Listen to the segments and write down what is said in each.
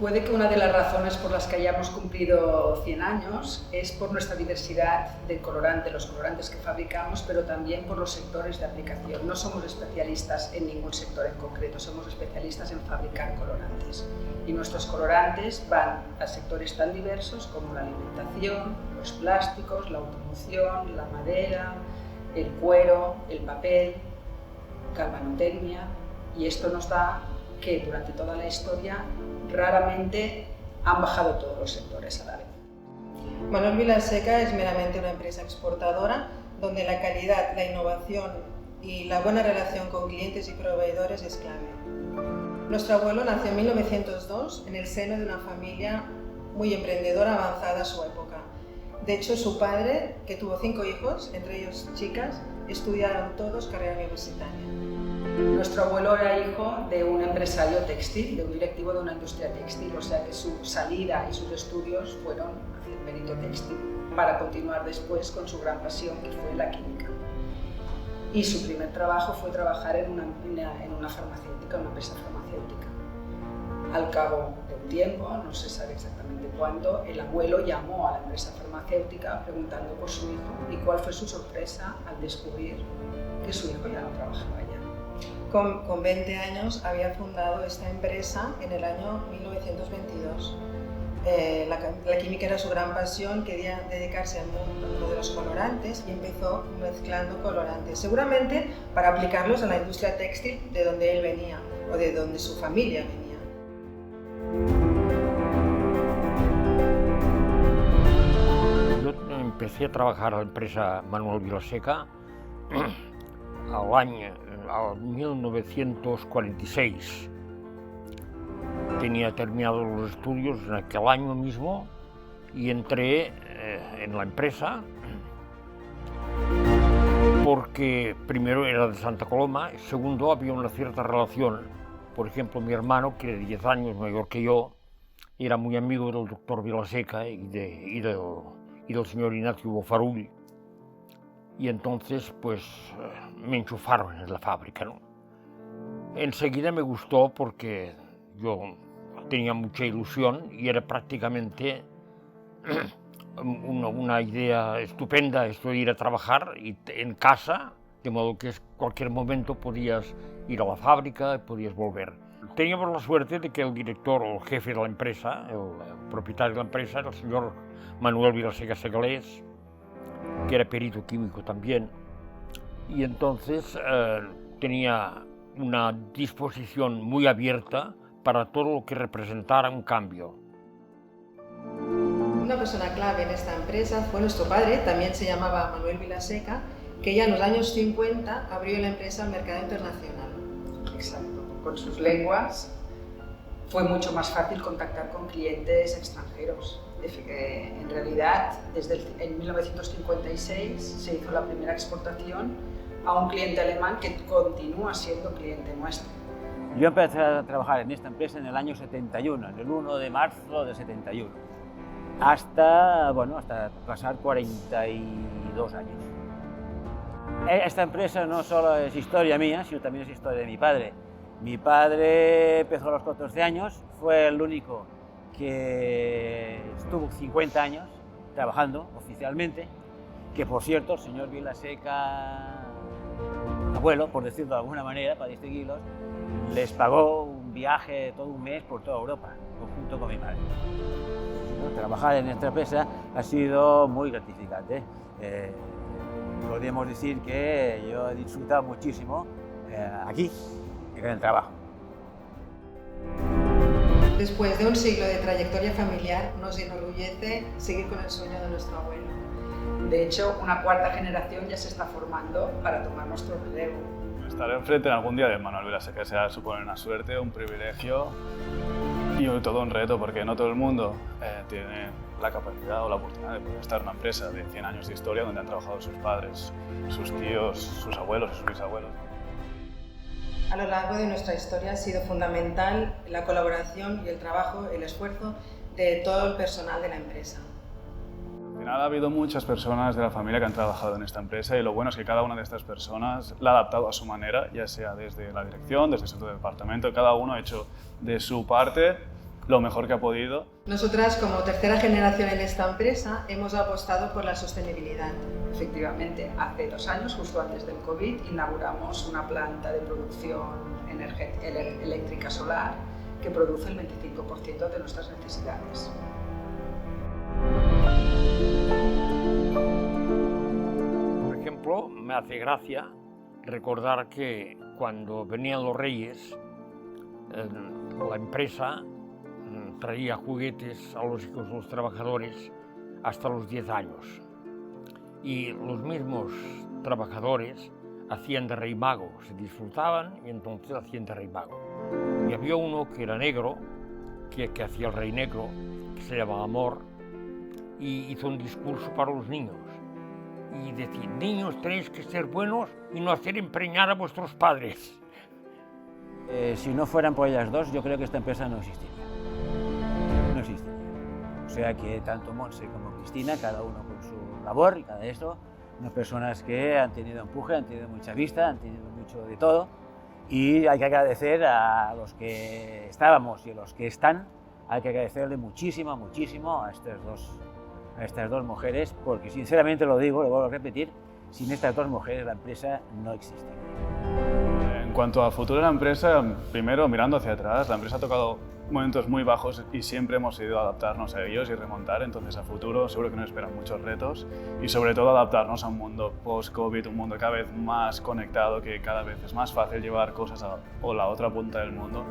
Puede que una de las razones por las que hayamos cumplido 100 años es por nuestra diversidad de los colorantes que fabricamos, pero también por los sectores de aplicación. No somos especialistas en ningún sector en concreto, somos especialistas en fabricar colorantes. Y nuestros colorantes van a sectores tan diversos como la alimentación, los plásticos, la automoción, la madera, el cuero, el papel, galvanotecnia, y esto nos da que durante toda la historia raramente han bajado todos los sectores a la vez. Manuel Vilaseca es meramente una empresa exportadora donde la calidad, la innovación y la buena relación con clientes y proveedores es clave. Nuestro abuelo nació en 1902 en el seno de una familia muy emprendedora avanzada a su época. De hecho, su padre, que tuvo 5 hijos, entre ellos chicas, estudiaron todos carrera universitaria. Nuestro abuelo era hijo de un empresario textil, de un directivo de una industria textil, o sea que su salida y sus estudios fueron hacia el mérito textil, para continuar después con su gran pasión, que fue la química. Y su primer trabajo fue trabajar en una farmacéutica, una empresa farmacéutica. Al cabo de un tiempo, no se sabe exactamente cuándo, el abuelo llamó a la empresa farmacéutica preguntando por su hijo, y cuál fue su sorpresa al descubrir que su hijo ya no trabajaba allá. Con 20 años había fundado esta empresa en el año 1922. La química era su gran pasión, quería dedicarse al mundo de los colorantes y empezó mezclando colorantes, seguramente para aplicarlos a la industria textil de donde él venía o de donde su familia venía. Yo empecé a trabajar a la empresa Manuel Vilaseca al 1946. Tenía terminados los estudios en aquel año mismo y entré en la empresa porque primero era de Santa Coloma, segundo había una cierta relación. Por ejemplo, mi hermano, que era 10 años mayor que yo, era muy amigo del doctor Vilaseca y del señor Ignacio Bofarull. Y entonces, pues, me enchufaron en la fábrica, ¿no? Enseguida me gustó porque yo tenía mucha ilusión y era prácticamente una idea estupenda esto de ir a trabajar en casa, de modo que en cualquier momento podías ir a la fábrica y podías volver. Teníamos la suerte de que el director o el jefe de la empresa, el propietario de la empresa, era el señor Manuel Vilaseca Segalés, que era perito químico también, y entonces tenía una disposición muy abierta para todo lo que representara un cambio. Una persona clave en esta empresa fue nuestro padre, también se llamaba Manuel Vilaseca, que ya en los años 50 abrió la empresa al mercado internacional. Exacto. Con sus lenguas fue mucho más fácil contactar con clientes extranjeros. En realidad, en 1956 se hizo la primera exportación a un cliente alemán que continúa siendo cliente nuestro. Yo empecé a trabajar en esta empresa en el año 71, en el 1 de marzo de 71, hasta pasar 42 años. Esta empresa no solo es historia mía, sino también es historia de mi padre. Mi padre empezó a los 14 años, fue el único que estuvo 50 años trabajando oficialmente, que por cierto el señor Vilaseca, abuelo, por decirlo de alguna manera, para distinguirlos, les pagó un viaje todo un mes por toda Europa, junto con mi madre. Trabajar en esta empresa ha sido muy gratificante. Podríamos decir que yo he disfrutado muchísimo aquí, en el trabajo. Después de un siglo de trayectoria familiar, nos enorgullece seguir con el sueño de nuestro abuelo. De hecho, una cuarta generación ya se está formando para tomar nuestro relevo. Estar enfrente en algún día de Manuel Vilaseca supone una suerte, un privilegio y todo un reto, porque no todo el mundo tiene la capacidad o la oportunidad de poder estar en una empresa de 100 años de historia donde han trabajado sus padres, sus tíos, sus abuelos y sus bisabuelos. A lo largo de nuestra historia ha sido fundamental la colaboración y el trabajo, el esfuerzo de todo el personal de la empresa. Al final ha habido muchas personas de la familia que han trabajado en esta empresa y lo bueno es que cada una de estas personas la ha adaptado a su manera, ya sea desde la dirección, desde su departamento, cada uno ha hecho de su parte lo mejor que ha podido. Nosotras, como tercera generación en esta empresa, hemos apostado por la sostenibilidad. Efectivamente, hace 2 años, justo antes del COVID, inauguramos una planta de producción eléctrica solar que produce el 25% de nuestras necesidades. Por ejemplo, me hace gracia recordar que cuando venían los Reyes, la empresa traía juguetes a los hijos de los trabajadores hasta los 10 años. Y los mismos trabajadores hacían de rey mago, se disfrutaban y entonces hacían de rey mago. Y había uno que era negro, que hacía el rey negro, que se llamaba Amor, y hizo un discurso para los niños. Y decía, niños, tenéis que ser buenos y no hacer empreñar a vuestros padres. Si no fueran por ellas dos, yo creo que esta empresa no existiría. No existiría. O sea que tanto Montse como Cristina, cada uno con su labor y cada esto, unas personas que han tenido empuje, han tenido mucha vista, han tenido mucho de todo. Y hay que agradecer a los que estábamos y a los que están, hay que agradecerle muchísimo, muchísimo a estas dos mujeres, porque sinceramente lo digo, lo vuelvo a repetir, sin estas dos mujeres la empresa no existe. En cuanto al futuro de la empresa, primero mirando hacia atrás, la empresa ha tocado momentos muy bajos y siempre hemos ido a adaptarnos a ellos y remontar, entonces a futuro seguro que nos esperan muchos retos y sobre todo adaptarnos a un mundo post-COVID, un mundo cada vez más conectado, que cada vez es más fácil llevar cosas a la otra punta del mundo.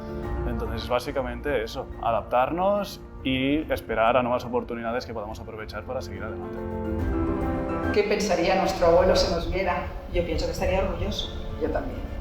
Entonces es básicamente eso, adaptarnos y esperar a nuevas oportunidades que podamos aprovechar para seguir adelante. ¿Qué pensaría nuestro abuelo si nos viera? Yo pienso que estaría orgulloso. Yo también.